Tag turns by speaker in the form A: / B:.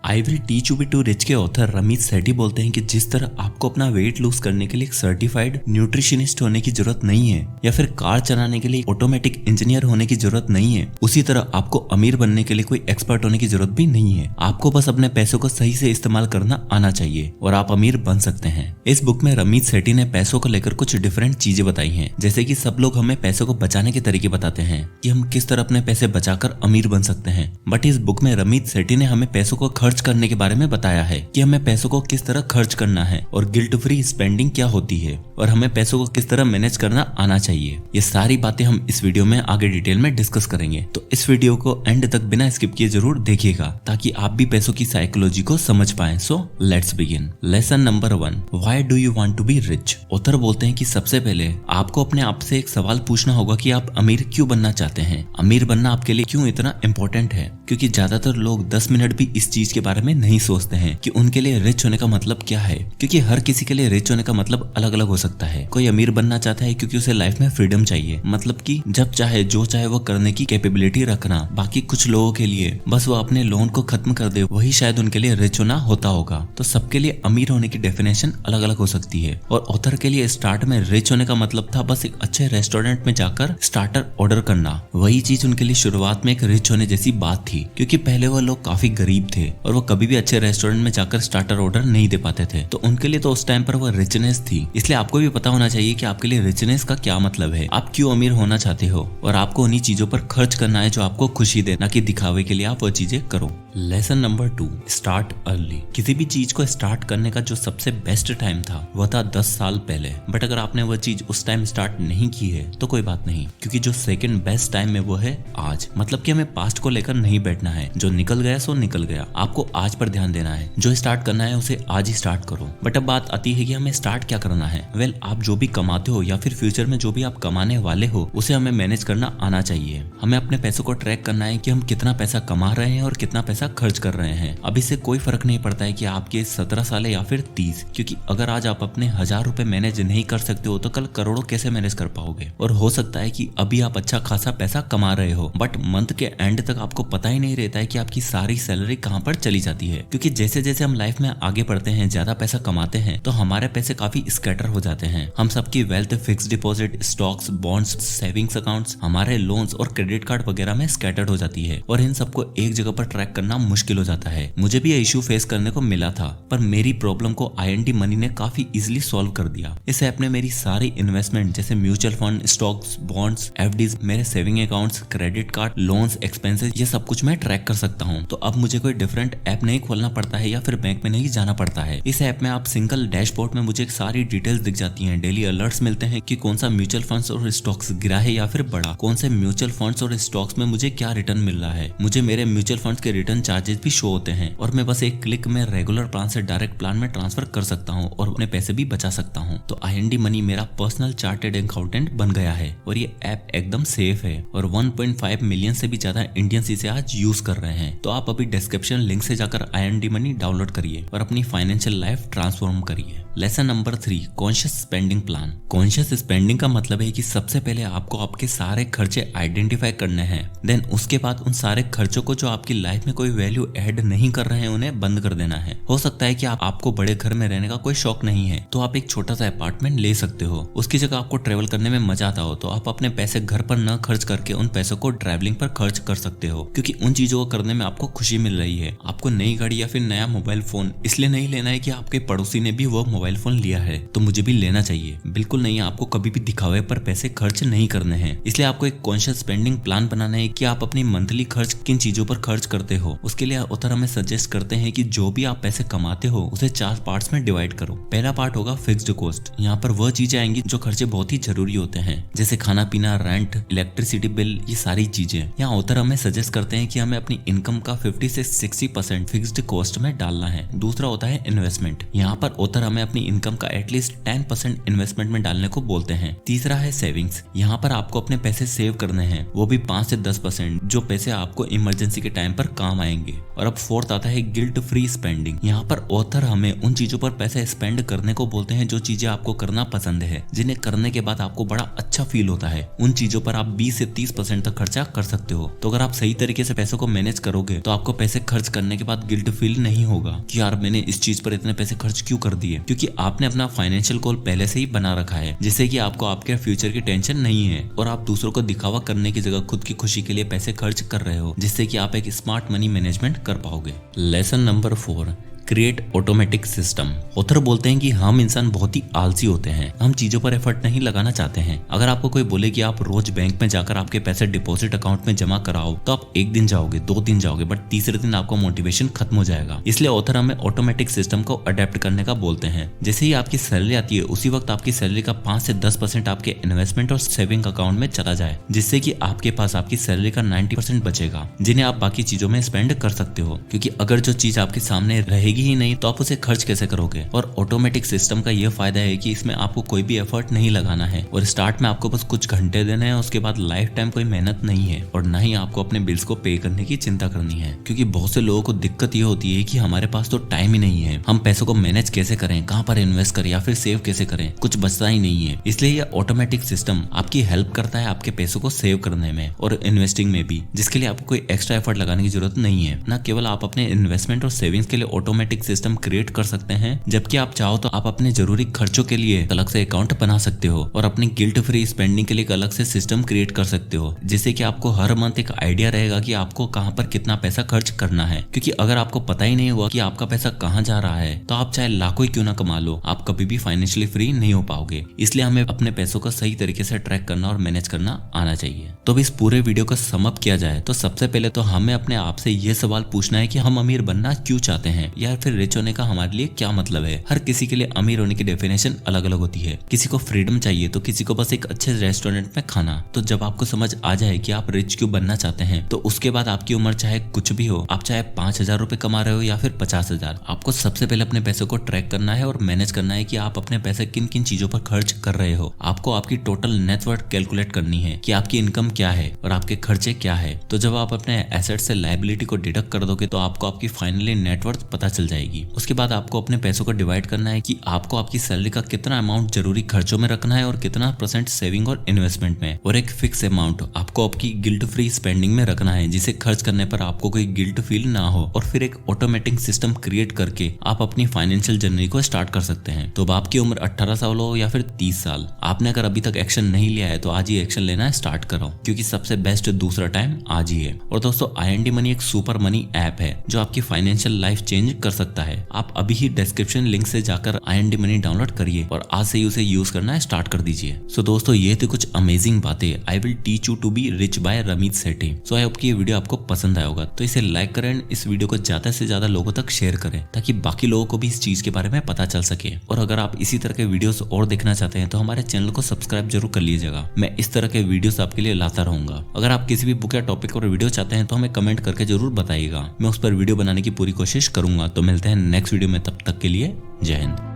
A: I will teach you be to rich के author Ramit Sethi बोलते हैं कि जिस तरह आपको अपना वेट लूज करने के लिए एक सर्टिफाइड न्यूट्रिशनिस्ट होने की जरूरत नहीं है या फिर कार चलाने के लिए ऑटोमेटिक इंजीनियर होने की जरूरत नहीं है, उसी तरह आपको अमीर बनने के लिए कोई एक्सपर्ट होने की जरूरत भी नहीं है। आपको बस अपने पैसों को सही से इस्तेमाल करना आना चाहिए और आप अमीर बन सकते हैं। इस बुक में रमीत सेठी ने पैसों को लेकर कुछ डिफरेंट चीजें बताई हैं, जैसे कि सब लोग हमें पैसों को बचाने के तरीके बताते हैं कि हम किस तरह अपने पैसे बचाकर अमीर बन सकते हैं, बट इस बुक में रमीत सेठी ने हमें पैसों को खर्च करने के बारे में बताया है कि हमें पैसों को किस तरह खर्च करना है और गिल्ट फ्री स्पेंडिंग क्या होती है और हमें पैसों को किस तरह मैनेज करना आना चाहिए। ये सारी बातें हम इस वीडियो में आगे डिटेल में डिस्कस करेंगे, तो इस वीडियो को एंड तक बिना स्किप किए जरूर देखिएगा ताकि आप भी पैसों की साइकोलॉजी को समझ पाएं। So let's begin. Lesson number 1, why do you want to be rich. Author बोलते हैं कि सबसे पहले आपको अपने आप से एक सवाल पूछना होगा कि आप अमीर क्यों बनना चाहते हैं, अमीर बनना आपके लिए क्यों इतना इम्पोर्टेंट है। क्योंकि ज्यादातर लोग 10 मिनट भी इस चीज के बारे में नहीं सोचते हैं कि उनके लिए रिच होने का मतलब क्या है, क्योंकि हर किसी के लिए रिच होने का मतलब अलग अलग हो सकता है। कोई अमीर बनना चाहता है क्योंकि उसे लाइफ में फ्रीडम चाहिए, मतलब कि जब चाहे जो चाहे वो करने की कैपेबिलिटी रखना। बाकी कुछ लोगों के लिए बस वो अपने लोन को खत्म कर दे, वही शायद उनके लिए रिच होना होता होगा। तो सबके लिए अमीर होने की डेफिनेशन अलग अलग हो सकती है और ऑथर के लिए स्टार्ट में रिच होने का मतलब था बस एक अच्छे रेस्टोरेंट में जाकर स्टार्टर ऑर्डर करना। वही चीज उनके लिए शुरुआत में एक रिच होने जैसी बात थी, क्योंकि पहले वो लोग काफी गरीब थे और वो कभी भी अच्छे रेस्टोरेंट में जाकर स्टार्टर ऑर्डर नहीं दे पाते थे। तो उनके लिए तो उस टाइम पर वो रिचनेस थी। इसलिए आपको भी पता होना चाहिए कि आपके लिए रिचनेस का क्या मतलब है, आप क्यों अमीर होना चाहते हो और आपको उन्हीं चीजों पर खर्च करना है जो आपको खुशी दे, ना कि दिखावे के लिए आप वो चीजें करो। Lesson number 2, start early. किसी भी चीज को स्टार्ट करने का जो सबसे बेस्ट टाइम था वो था 10 साल पहले, बट अगर आपने वो चीज उस टाइम स्टार्ट नहीं की है तो कोई बात नहीं, क्योंकि जो सेकंड बेस्ट टाइम है वो है आज। मतलब कि हमें पास्ट को लेकर नहीं बैठना है, जो निकल गया सो निकल गया, आपको आज पर ध्यान देना है। जो स्टार्ट करना है उसे आज ही स्टार्ट करो। बट अब बात आती है कि हमें स्टार्ट क्या करना है। वेल, आप जो भी कमाते हो या फिर फ्यूचर में जो भी आप कमाने वाले हो उसे हमें मैनेज करना आना चाहिए। हमें अपने पैसों को ट्रैक करना है कि हम कितना पैसा कमा रहे हैं और कितना पैसा खर्च कर रहे हैं। अब इससे कोई फर्क नहीं पड़ता है कि आपके 17 साल है या फिर 30, क्योंकि अगर आज आप अपने 1000 रुपए मैनेज नहीं कर सकते हो तो कल करोड़ों कैसे मैनेज कर पाओगे। और हो सकता है कि अभी आप अच्छा खासा पैसा कमा रहे हो बट मंथ के एंड तक आपको पता ही नहीं रहता है कि आपकी सारी सैलरी कहाँ पर चली जाती है। क्योंकि जैसे जैसे हम लाइफ में आगे बढ़ते हैं, ज्यादा पैसा कमाते हैं, तो हमारे पैसे काफी स्कैटर हो जाते हैं। हम सबकी wealth fix deposit, stocks, bonds, savings accounts, हमारे लोन्स और क्रेडिट कार्ड वगैरह में स्कैटर्ड हो जाती है और इन सबको एक जगह पर ट्रैक करना मुश्किल हो जाता है। मुझे भी ये इशू फेस करने को मिला था, पर मेरी प्रॉब्लम को IND मनी ने काफी इजीली सॉल्व कर दिया। इस ऐप ने मेरी सारी इन्वेस्टमेंट जैसे mutual fund, stocks, bonds, FDs, मेरे saving accounts, credit card, loans, expenses, ये सब कुछ मैं ट्रैक कर सकता हूँ। तो अब मुझे कोई डिफरेंट ऐप नहीं खोलना पड़ता है या फिर बैंक में नहीं जाना पड़ता है। इस ऐप में आप सिंगल डैशबोर्ड में मुझे सारी डिटेल्स दिख जाती हैं। डेली अलर्ट्स मिलते हैं कि कौन सा म्यूचुअल फंड्स और स्टॉक्स गिरा है या फिर बढ़ा, कौन से म्यूचुअल फंड्स और स्टॉक्स में मुझे क्या रिटर्न मिल रहा है। मुझे मेरे म्यूचुअल फंड्स के रिटर्न चार्जेस भी शो होते हैं और मैं बस एक क्लिक में रेगुलर प्लान से डायरेक्ट प्लान में ट्रांसफर कर सकता हूँ और अपने पैसे भी बचा सकता हूँ। तो IND मनी मेरा पर्सनल चार्टेड अकाउंटेंट बन गया है और ये ऐप एकदम सेफ है और 1.5 मिलियन से भी ज्यादा इंडियंस इसे आज यूज कर रहे हैं। तो आप अभी डिस्क्रिप्शन लिंक से जाकर IND मनी डाउनलोड करिए और अपनी फाइनेंशियल लाइफ ट्रांसफॉर्म करिए। Lesson number 3, conscious spending plan. Conscious spending का मतलब है कि सबसे पहले आपको आपके सारे खर्चे आइडेंटिफाई करने हैं, देन उसके बाद उन सारे खर्चों को जो आपकी लाइफ में कोई वैल्यू ऐड नहीं कर रहे हैं उन्हें बंद कर देना है। हो सकता है कि आपको बड़े घर में रहने का कोई शौक नहीं है तो आप एक छोटा सा अपार्टमेंट ले सकते हो। उसकी जगह आपको ट्रेवल करने में मजा आता हो तो आप अपने पैसे घर पर न खर्च करके उन पैसों को ट्रैवलिंग पर खर्च कर सकते हो, क्योंकि उन चीजों को करने में आपको खुशी मिल रही है। आपको नई गाड़ी या फिर नया मोबाइल फोन इसलिए नहीं लेना है कि आपके पड़ोसी ने भी वो मोबाइल फोन लिया है तो मुझे भी लेना चाहिए, बिल्कुल नहीं। आपको कभी भी दिखावे पर पैसे खर्च नहीं करने हैं। इसलिए आपको एक कॉन्शियस स्पेंडिंग प्लान बनाना है कि आप अपनी मंथली खर्च किन चीजों पर खर्च करते हो। उसके लिए ऑथर हमें सजेस्ट करते हैं कि जो भी आप पैसे कमाते हो उसे 4 पार्ट्स में डिवाइड करो। पहला पार्ट होगा फिक्स्ड कॉस्ट। यहाँ पर वह चीजें आएंगी जो खर्चे बहुत ही जरूरी होते हैं, जैसे खाना पीना, रेंट, इलेक्ट्रिसिटी बिल, ये सारी चीजें। यहाँ ऑथर हमें सजेस्ट करते हैं कि हमें अपनी इनकम का 50 से 60% फिक्स्ड कॉस्ट में डालना है। दूसरा होता है इन्वेस्टमेंट। यहाँ पर ऑथर हमें अपनी इनकम का एटलीस्ट 10% इन्वेस्टमेंट में डालने को बोलते हैं। तीसरा है सेविंग्स। यहाँ पर आपको अपने पैसे सेव करने हैं, वो भी 5 से 10%, जो पैसे आपको इमरजेंसी के टाइम पर काम आएंगे। और अब फोर्थ आता है गिल्ट फ्री स्पेंडिंग। यहाँ पर ऑथर हमें उन चीजों पर पैसे स्पेंड करने को बोलते हैं जो चीजें आपको करना पसंद है, जिन्हें करने के बाद आपको बड़ा अच्छा फील होता है। उन चीजों पर आप 20 से 30% तक खर्चा कर सकते हो। तो अगर आप सही तरीके से पैसों को मैनेज करोगे तो आपको पैसे खर्च करने जाने के बाद गिल्ट फील नहीं होगा कि यार मैंने इस चीज पर इतने पैसे खर्च क्यों कर दिए, क्योंकि आपने अपना फाइनेंशियल गोल पहले से ही बना रखा है, जिससे कि आपको आपके फ्यूचर की टेंशन नहीं है और आप दूसरों को दिखावा करने की जगह खुद की खुशी के लिए पैसे खर्च कर रहे हो, जिससे कि आप एक स्मार्ट मनी मैनेजमेंट कर पाओगे। Lesson number 4, create automatic system. Author बोलते हैं कि हम इंसान बहुत ही आलसी होते हैं, हम चीजों पर एफर्ट नहीं लगाना चाहते हैं। अगर आपको कोई बोले कि आप रोज बैंक में जाकर आपके पैसे डिपॉजिट अकाउंट में जमा कराओ, तो आप एक दिन जाओगे, 2 दिन जाओगे, बट तीसरे दिन आपको मोटिवेशन खत्म हो जाएगा। इसलिए ऑथर हमें ऑटोमेटिक सिस्टम को अडेप्ट करने का बोलते हैं। जैसे ही आपकी सैलरी आती है उसी वक्त आपकी सैलरी का 5 से 10% आपके इन्वेस्टमेंट और सेविंग अकाउंट में चला जाए, जिससे कि आपके पास आपकी सैलरी का 90% बचेगा, जिन्हें आप बाकी चीजों में स्पेंड कर सकते हो। क्योंकि अगर जो चीज आपके सामने रहेगी ही नहीं तो आप उसे खर्च कैसे करोगे। और ऑटोमेटिक सिस्टम का यह फायदा है कि इसमें आपको कोई भी एफर्ट नहीं लगाना है और स्टार्ट में आपको बस कुछ घंटे देने हैं, उसके बाद लाइफ टाइम कोई मेहनत नहीं है और ना ही आपको अपने बिल्स को पे करने की चिंता करनी है। क्योंकि बहुत से लोगों को दिक्कत ये होती है कि हमारे पास तो टाइम ही नहीं है, हम पैसों को मैनेज कैसे करें, कहाँ पर इन्वेस्ट करें या फिर सेव कैसे करें, कुछ बचता ही नहीं है। इसलिए यह ऑटोमेटिक सिस्टम आपकी हेल्प करता है आपके पैसों को सेव करने में और इन्वेस्टिंग में भी, जिसके लिए आपको कोई एक्स्ट्रा एफर्ट लगाने की जरूरत नहीं है। न केवल आप अपने इन्वेस्टमेंट और सेविंग्स के लिए ऑटोमेटिक सिस्टम क्रिएट कर सकते हैं, जबकि आप चाहो तो आप अपने जरूरी खर्चों के लिए अलग से अकाउंट बना सकते हो और अपनी गिल्ट फ्री स्पेंडिंग के लिए एक अलग से सिस्टम क्रिएट कर सकते हो, जिससे कि आपको हर मंथ एक आइडिया रहेगा कि आपको कहां पर कितना पैसा खर्च करना है। क्योंकि अगर आपको पता ही नहीं हुआ कि आपका पैसा कहां जा रहा है तो आप चाहे लाखों ही क्यों ना कमा लो, आप कभी भी फाइनेंशियली फ्री नहीं हो पाओगे। इसलिए हमें अपने पैसों को सही तरीके से ट्रैक करना और मैनेज करना आना चाहिए। तो अब इस पूरे वीडियो को सम अप किया जाए तो सबसे पहले तो हमें अपने आप से ये सवाल पूछना है कि हम अमीर बनना क्यों चाहते हैं या फिर रिच होने का हमारे लिए क्या मतलब है। हर किसी के लिए अमीर होने की डेफिनेशन अलग अलग होती है। किसी को फ्रीडम चाहिए तो किसी को बस एक अच्छे रेस्टोरेंट में खाना। तो जब आपको समझ आ जाए कि आप रिच क्यों बनना चाहते हैं तो उसके बाद आपकी उम्र चाहे कुछ भी हो, आप चाहे 5,000 रुपए कमा रहे हो या फिर 50,000, आपको सबसे पहले अपने पैसों को ट्रैक करना है और मैनेज करना है कि आप अपने पैसे किन किन चीजों पर खर्च कर रहे हो। आपको आपकी टोटल नेटवर्थ कैलकुलेट करनी है कि आपकी इनकम क्या है और आपके खर्चे क्या है। तो जब आप अपने एसेट से लायबिलिटी को डिडक्ट कर दोगे तो आपको आपकी फाइनली नेटवर्थ पता चल जाएगी। उसके बाद आपको अपने पैसों को डिवाइड करना है कि आपको आपकी सैलरी का कितना अमाउंट जरूरी खर्चों में रखना है और कितना % सेविंग और इन्वेस्टमेंट में, और एक फिक्स अमाउंट आपको आपकी गिल्ट फ्री स्पेंडिंग में रखना है, जिसे खर्च करने पर आपको कोई गिल्ट फील ना हो। और फिर एक ऑटोमेटिक सिस्टम क्रिएट करके आप अपनी फाइनेंशियल जर्नी को स्टार्ट कर सकते हैं। तो अब आपकी उम्र 18 साल हो या फिर 30 साल, आपने अगर अभी तक एक्शन नहीं लिया है तो आज ही एक्शन लेना स्टार्ट करो, क्योंकि सबसे बेस्ट दूसरा टाइम आज ही है। और दोस्तों, IND मनी एक सुपर मनी ऐप है जो आपकी फाइनेंशियल लाइफ चेंज कर सकता है। आप अभी ही डिस्क्रिप्शन लिंक से जाकर IND मनी डाउनलोड करिए और आज से ही उसे यूज करना स्टार्ट कर दीजिए। सो दोस्तों, ये थी कुछ अमेजिंग बातें। I will teach you to be rich by Ramit Sethi. So I hope कि ये वीडियो आपको पसंद आया होगा, तो इसे लाइक करें, इस वीडियो को ज्यादा से ज्यादा लोगों तक शेयर करें ताकि बाकी लोगों को भी इस चीज के बारे में पता चल सके। और अगर आप इसी तरह के वीडियोस और देखना चाहते हैं तो हमारे चैनल को सब्सक्राइब जरूर कर लीजिएगा। मैं इस तरह के वीडियोस आपके लिए लाता रहूंगा। अगर आप किसी भी बुक या टॉपिक पर वीडियो चाहते हैं तो हमें कमेंट करके जरूर बताइएगा, मैं उस पर वीडियो बनाने की पूरी कोशिश करूंगा। तो मिलते हैं नेक्स्ट वीडियो में, तब तक के लिए जय हिंद।